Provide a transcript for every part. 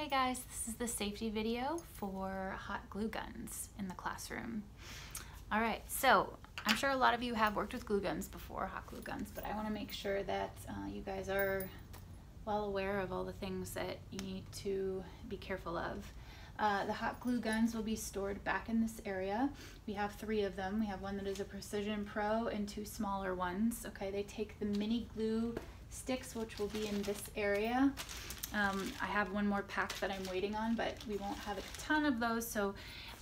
Hey guys, this is the safety video for hot glue guns in the classroom. All right, so I'm sure a lot of you have worked with glue guns before, hot glue guns, but I want to make sure that you guys are well aware of all the things that you need to be careful of. The hot glue guns will be stored back in this area. We have 3 of them. We have one that is a Precision Pro and 2 smaller ones. Okay, they take the mini glue sticks, which will be in this area. I have one more pack that I'm waiting on, but we won't have a ton of those, so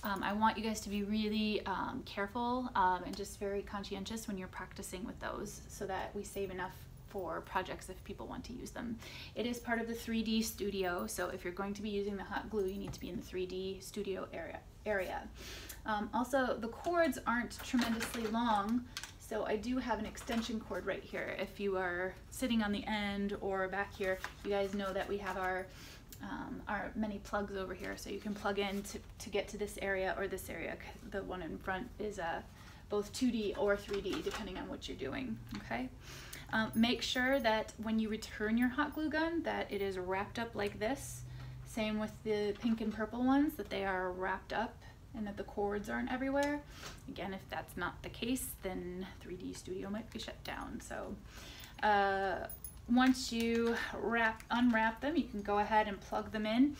I want you guys to be really careful and just very conscientious when you're practicing with those so that we save enough for projects if people want to use them. It is part of the 3D studio, so if you're going to be using the hot glue, you need to be in the 3D studio area. Also, the cords aren't tremendously long, so I do have an extension cord right here. If you are sitting on the end or back here, you guys know that we have our many plugs over here, so you can plug in to get to this area or this area. The one in front is both 2D or 3D, depending on what you're doing, okay? Make sure that when you return your hot glue gun that it is wrapped up like this. Same with the pink and purple ones, that they are wrapped up and that the cords aren't everywhere. Again, if that's not the case, then 3D Studio might be shut down. So once you unwrap them, you can go ahead and plug them in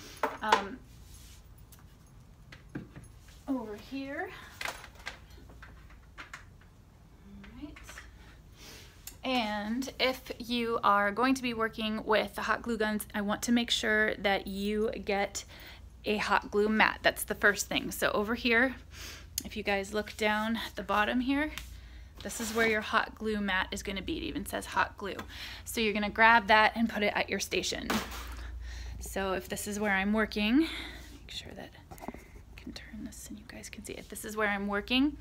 over here. And if you are going to be working with the hot glue guns, I want to make sure that you get a hot glue mat. That's the first thing. So over here, if you guys look down at the bottom here, this is where your hot glue mat is going to be. It even says hot glue. So you're going to grab that and put it at your station. So if this is where I'm working, make sure that I can turn this and you guys can see it. If this is where I'm working,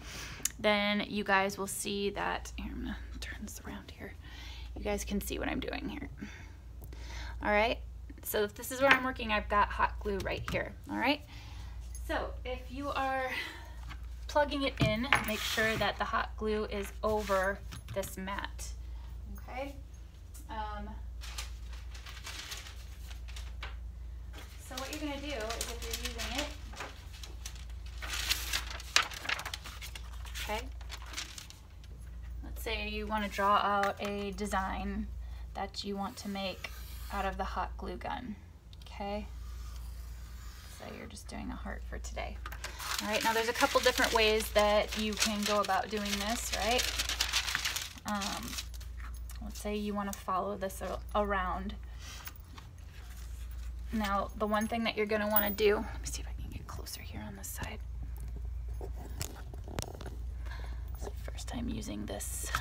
then you guys will see that, here, I'm going to turn this around here. You guys can see what I'm doing here. All right. So if this is where I'm working, I've got hot glue right here, all right? So if you are plugging it in, make sure that the hot glue is over this mat, okay? So what you're gonna do is if you're using it, okay? Let's say you wanna draw out a design that you want to make out of the hot glue gun, okay? So you're just doing a heart for today. All right, now there's a couple different ways that you can go about doing this, right? Let's say you want to follow this around. Now, the one thing that you're going to want to do, let me see if I can get closer here on this side. It's the first time using this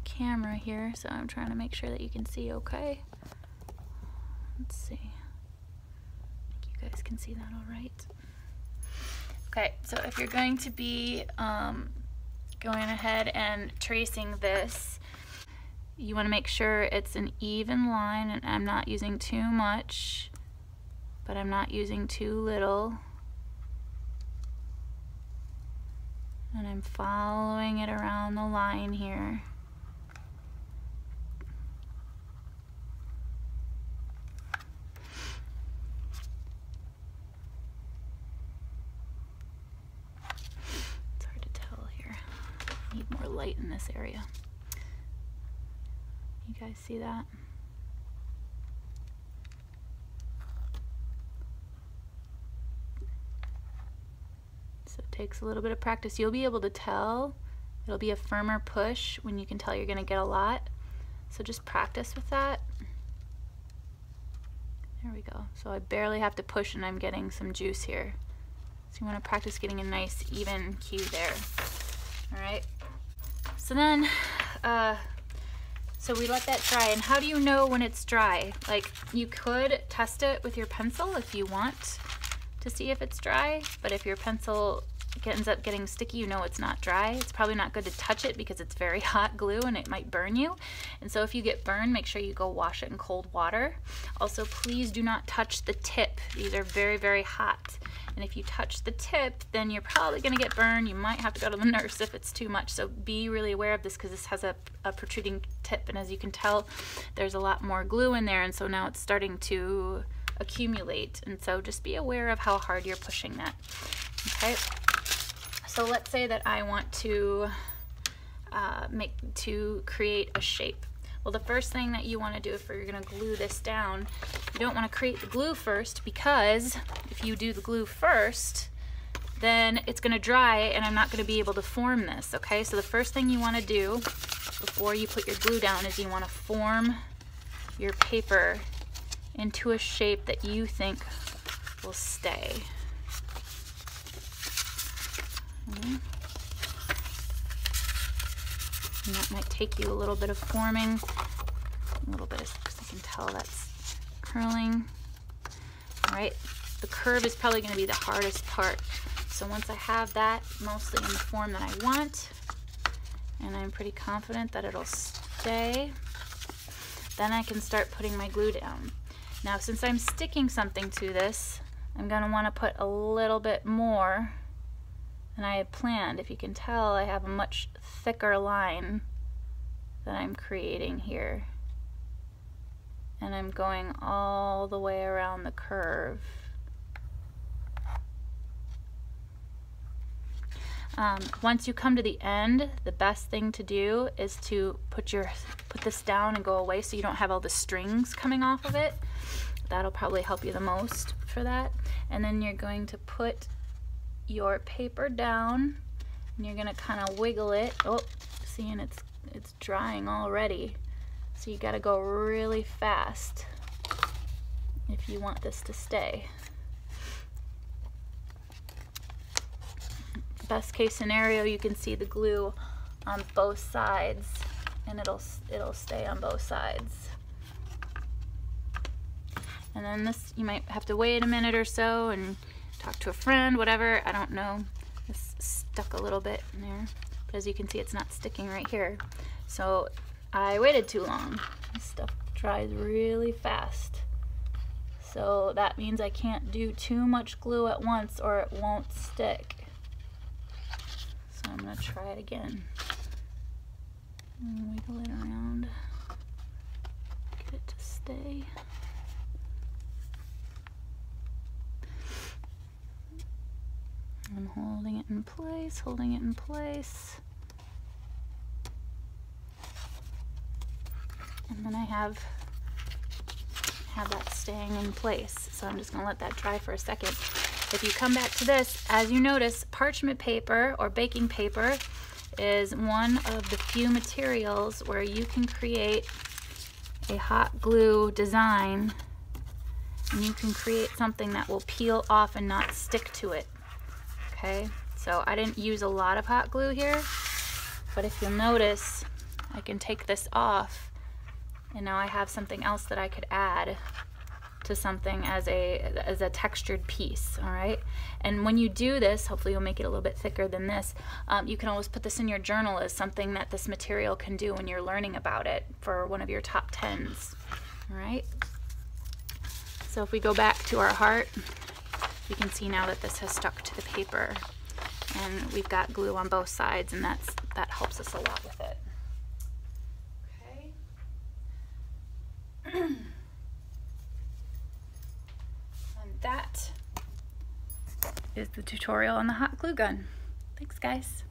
camera here, so I'm trying to make sure that you can see okay. Let's see. I think you guys can see that all right. Okay, so if you're going to be going ahead and tracing this, you want to make sure it's an even line, and I'm not using too much, but I'm not using too little. And I'm following it around the line here. Need more light in this area. You guys see that? So it takes a little bit of practice. You'll be able to tell. It'll be a firmer push when you can tell you're going to get a lot. So just practice with that. There we go. So I barely have to push and I'm getting some juice here. So you want to practice getting a nice even cue there. All right. So then, so we let that dry, and how do you know when it's dry? Like, you could test it with your pencil if you want to see if it's dry, but if your pencil ends up getting sticky, you know it's not dry. It's probably not good to touch it because it's very hot glue and it might burn you. And so if you get burned, make sure you go wash it in cold water. Also, please do not touch the tip. These are very, very hot. And if you touch the tip, then you're probably gonna get burned. You might have to go to the nurse if it's too much. So be really aware of this because this has a protruding tip. And as you can tell, there's a lot more glue in there. And so now it's starting to accumulate. And so just be aware of how hard you're pushing that. Okay. So let's say that I want to create a shape. Well, the first thing that you want to do if you're going to glue this down, you don't want to create the glue first, because if you do the glue first, then it's going to dry and I'm not going to be able to form this, okay? So the first thing you want to do before you put your glue down is you want to form your paper into a shape that you think will stay. Okay. And that might take you a little bit of forming, a little bit, because I can tell that's curling. All right, the curve is probably going to be the hardest part. So once I have that mostly in the form that I want, and I'm pretty confident that it'll stay, then I can start putting my glue down. Now, since I'm sticking something to this, I'm going to want to put a little bit more than I had planned. If you can tell, I have a much thicker line that I'm creating here. And I'm going all the way around the curve. Once you come to the end, the best thing to do is to put this down and go away so you don't have all the strings coming off of it. That'll probably help you the most for that. And then you're going to put your paper down and you're gonna kind of wiggle it. Oh, seeing it's drying already. So you gotta go really fast if you want this to stay. Best case scenario, you can see the glue on both sides and it'll stay on both sides. And then this, you might have to wait a minute or so and talk to a friend, whatever, I don't know. It's stuck a little bit in there, but as you can see, it's not sticking right here. So I waited too long. This stuff dries really fast. So that means I can't do too much glue at once or it won't stick. So I'm gonna try it again. Wiggle it around, get it to stay. I'm holding it in place, holding it in place. And then I have that staying in place. So I'm just gonna let that dry for a second. If you come back to this, as you notice, parchment paper or baking paper is one of the few materials where you can create a hot glue design and you can create something that will peel off and not stick to it. Okay, so I didn't use a lot of hot glue here, but if you'll notice, I can take this off and now I have something else that I could add to something as a textured piece. All right, and when you do this, hopefully you'll make it a little bit thicker than this. You can always put this in your journal as something that this material can do when you're learning about it for one of your top 10s. All right, so if we go back to our heart, you can see now that this has stuck to the paper and we've got glue on both sides, and that helps us a lot with it. Okay. And that is the tutorial on the hot glue gun. Thanks, guys.